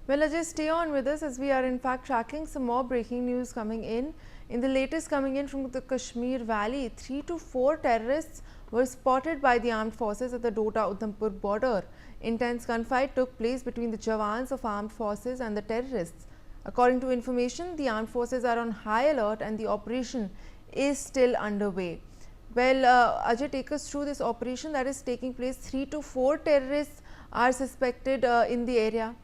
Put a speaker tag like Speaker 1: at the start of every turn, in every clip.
Speaker 1: Well, Ajay, stay on with us as we are in fact tracking some more breaking news coming in. In the latest coming in from the Kashmir Valley, 3 to 4 terrorists were spotted by the armed forces at the Doda-Udhampur border. Intense gunfight took place between the jawans of armed forces and the terrorists. According to information, the armed forces are on high alert and the operation is still underway. Well, Ajay, take us through this operation that is taking place. 3 to 4 terrorists are suspected in the area.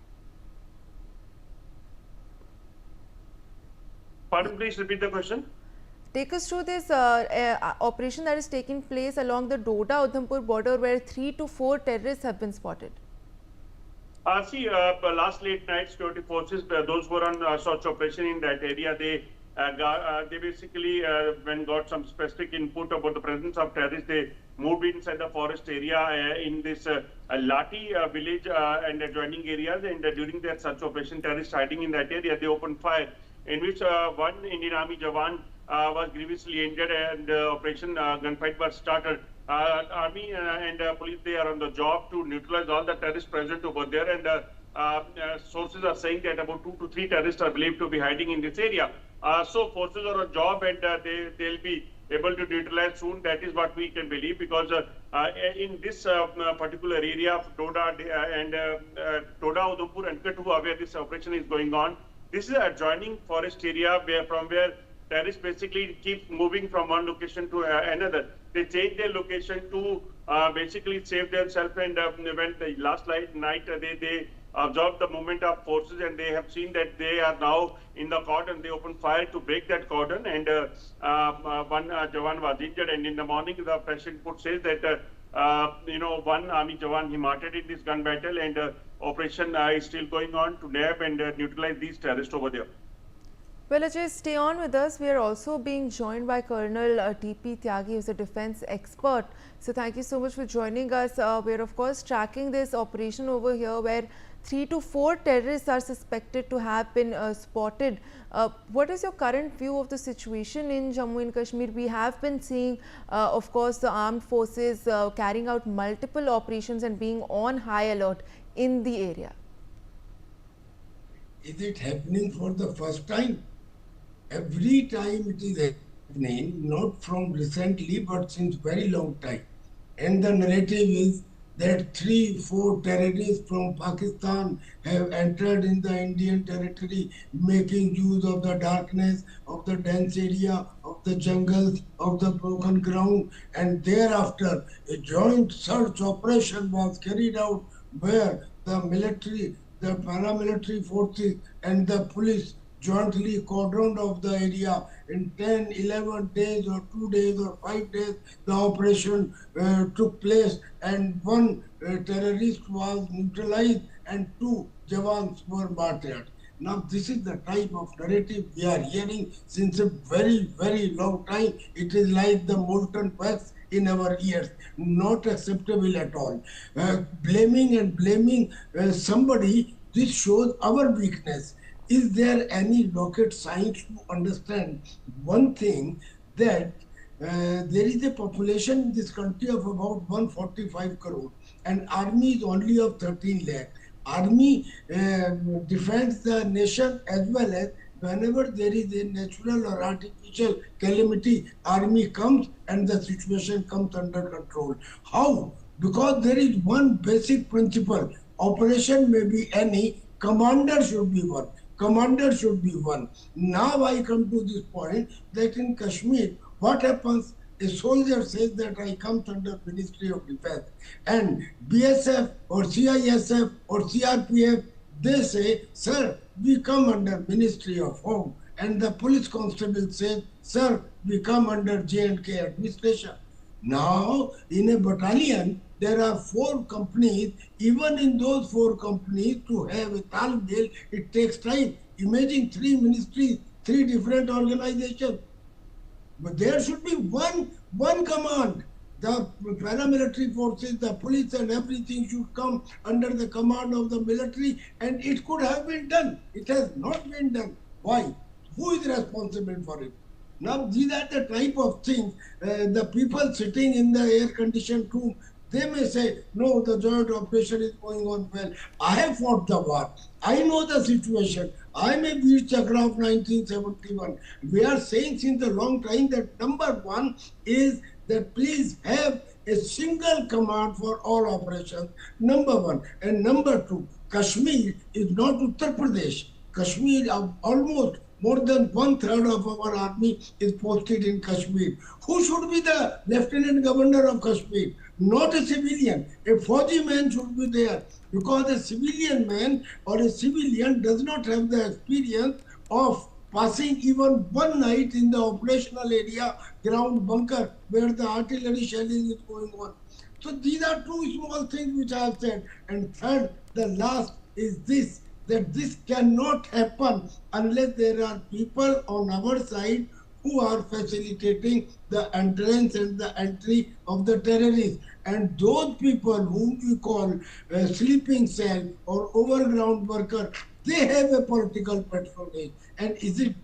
Speaker 2: Pardon, please repeat the question.
Speaker 1: Take us through this operation that is taking place along the Doda-Udhampur border where 3 to 4 terrorists have been spotted.
Speaker 2: Last late night security forces, those who were on search operation in that area, they basically when got some specific input about the presence of terrorists, they moved inside the forest area in this Lati village and adjoining areas, and during their search operation, terrorists hiding in that area, they opened fire, in which one Indian Army Jawan was grievously injured, and operation gunfight was started. Army and police, they are on the job to neutralize all the terrorists present over there, and sources are saying that about 2 to 3 terrorists are believed to be hiding in this area. So forces are on job, and they'll be able to neutralize soon. That is what we can believe, because in this particular area of Doda and Doda-Udhampur and Kathua, where this operation is going on, this is an adjoining forest area from where terrorists basically keep moving from one location to another. They change their location to basically save themselves, and when the last night they observed the movement of forces, and they have seen that they are now in the cordon. They opened fire to break that cordon, and one Jawan was injured. And in the morning, the fresh input says that one Army Jawan, he martyred in this gun battle, and operation is still going on to nab and neutralize these terrorists over there.
Speaker 1: Well, Ajay, stay on with us. We are also being joined by Colonel T.P. Tyagi, who is a defense expert. So thank you so much for joining us. We are, of course, tracking this operation over here where 3 to 4 terrorists are suspected to have been spotted. What is your current view of the situation in Jammu and Kashmir? We have been seeing, of course, the armed forces carrying out multiple operations and being on high alert in the area.
Speaker 3: Is it happening for the first time? Every time it is happening, not from recently, but since very long time. And the narrative is that 3-4 terrorists from Pakistan have entered in the Indian territory, making use of the darkness, of the dense area, of the jungles, of the broken ground, and thereafter a joint search operation was carried out where the military, the paramilitary forces and the police jointly cordoned off the area. In 10, 11 days or 2 days or 5 days, the operation took place, and one terrorist was neutralized and 2 Jawans were martyred. Now, this is the type of narrative we are hearing since a very, very long time. It is like the molten wax in our ears, not acceptable at all. Blaming somebody, this shows our weakness. Is there any rocket science to understand one thing, that there is a population in this country of about 145 crore and army is only of 13 lakh. Army defends the nation, as well as whenever there is a natural or artificial calamity, army comes and the situation comes under control. How? Because there is one basic principle. Operation may be any, commander should be one. Commander should be one. Now I come to this point that in Kashmir, what happens? A soldier says that I come under Ministry of Defense, and BSF or CISF or CRPF, they say, sir, we come under Ministry of Home, and the police constable says, sir, we come under J&K administration. Now, in a battalion, there are 4 companies. Even in those 4 companies, to have a talmel, it takes time. Imagine 3 ministries, 3 different organizations. But there should be one command. The paramilitary forces, the police and everything should come under the command of the military, and it could have been done. It has not been done. Why? Who is responsible for it? Now, these are the type of things, the people sitting in the air-conditioned room, They may say, no, the joint operation is going on well. I have fought the war. I know the situation. I am a Veer Chakra of 1971. We are saying since a long time that number one is that please have a single command for all operations. Number one. And number two, Kashmir is not Uttar Pradesh. Kashmir, almost more than one-third of our army is posted in Kashmir. Who should be the Lieutenant Governor of Kashmir? Not a civilian. A Fauji man should be there, because a civilian man or a civilian does not have the experience of passing even one night in the operational area, ground bunker, where the artillery shelling is going on. So these are two small things which I have said. And third, the last is this, that this cannot happen unless there are people on our side who are facilitating the entrance and the entry of the terrorists. And those people whom we call sleeping cell or overground worker, they have a political patronage. And is it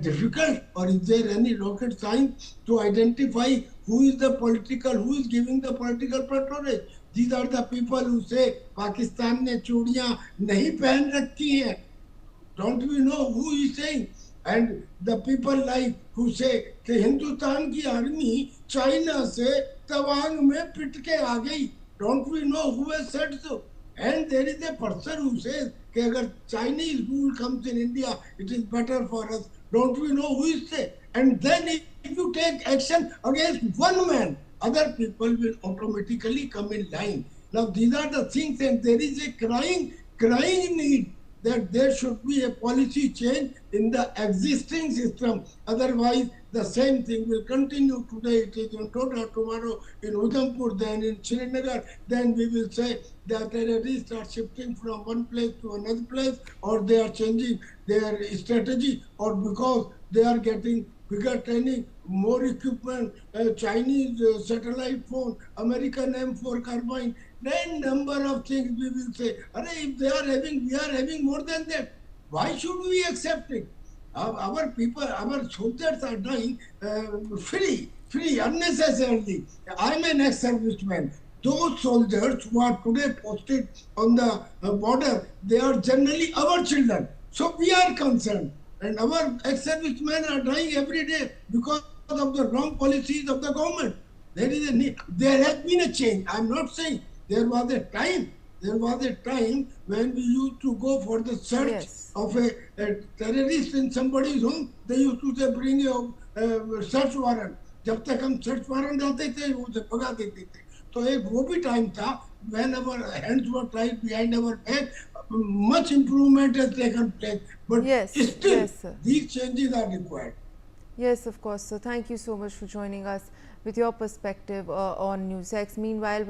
Speaker 3: difficult, or is there any rocket science to identify who is the political, who is giving the political patronage? These are the people who say Pakistan ने चूड़ियां नहीं पहन रखी हैं. Don't we know who is saying? And the people like who say कि हिंदुस्तान की army China से तवांग में पिट के आ गई. Don't we know who has said so? And there is a person who says कि अगर Chinese rule comes in India, it is better for us. Don't we know who is say? And then if you take action against one man, other people will automatically come in line. Now these are the things, and there is a crying need that there should be a policy change in the existing system. Otherwise, the same thing will continue. Today it is in Doda, tomorrow in Udhampur, then in Srinagar. Then we will say that terrorists are shifting from one place to another place, or they are changing their strategy, or because they are getting bigger training, more equipment, Chinese satellite phone, American M4 carbine, then number of things we will say. If they are having, we are having more than that. Why should we accept it? Our people, our soldiers are dying free, unnecessarily. I am an ex-serviceman. Those soldiers who are today posted on the border, they are generally our children. So we are concerned. And our ex-servicemen are dying every day because of the wrong policies of the government. There is a need. There has been a change. I'm not saying there was a time. There was a time when we used to go for the search
Speaker 1: Yes.
Speaker 3: of a terrorist in somebody's home. They used to say, bring a search warrant. जब तक हम search warrant डालते थे, वो उसे भगा देते थे. तो एक वो भी time था when our hands were tied behind our back. Much improvement has taken place, but
Speaker 1: Yes,
Speaker 3: still
Speaker 1: yes, sir.
Speaker 3: these changes are required.
Speaker 1: Yes, of course. So thank you so much for joining us with your perspective on NewsX. Meanwhile, we're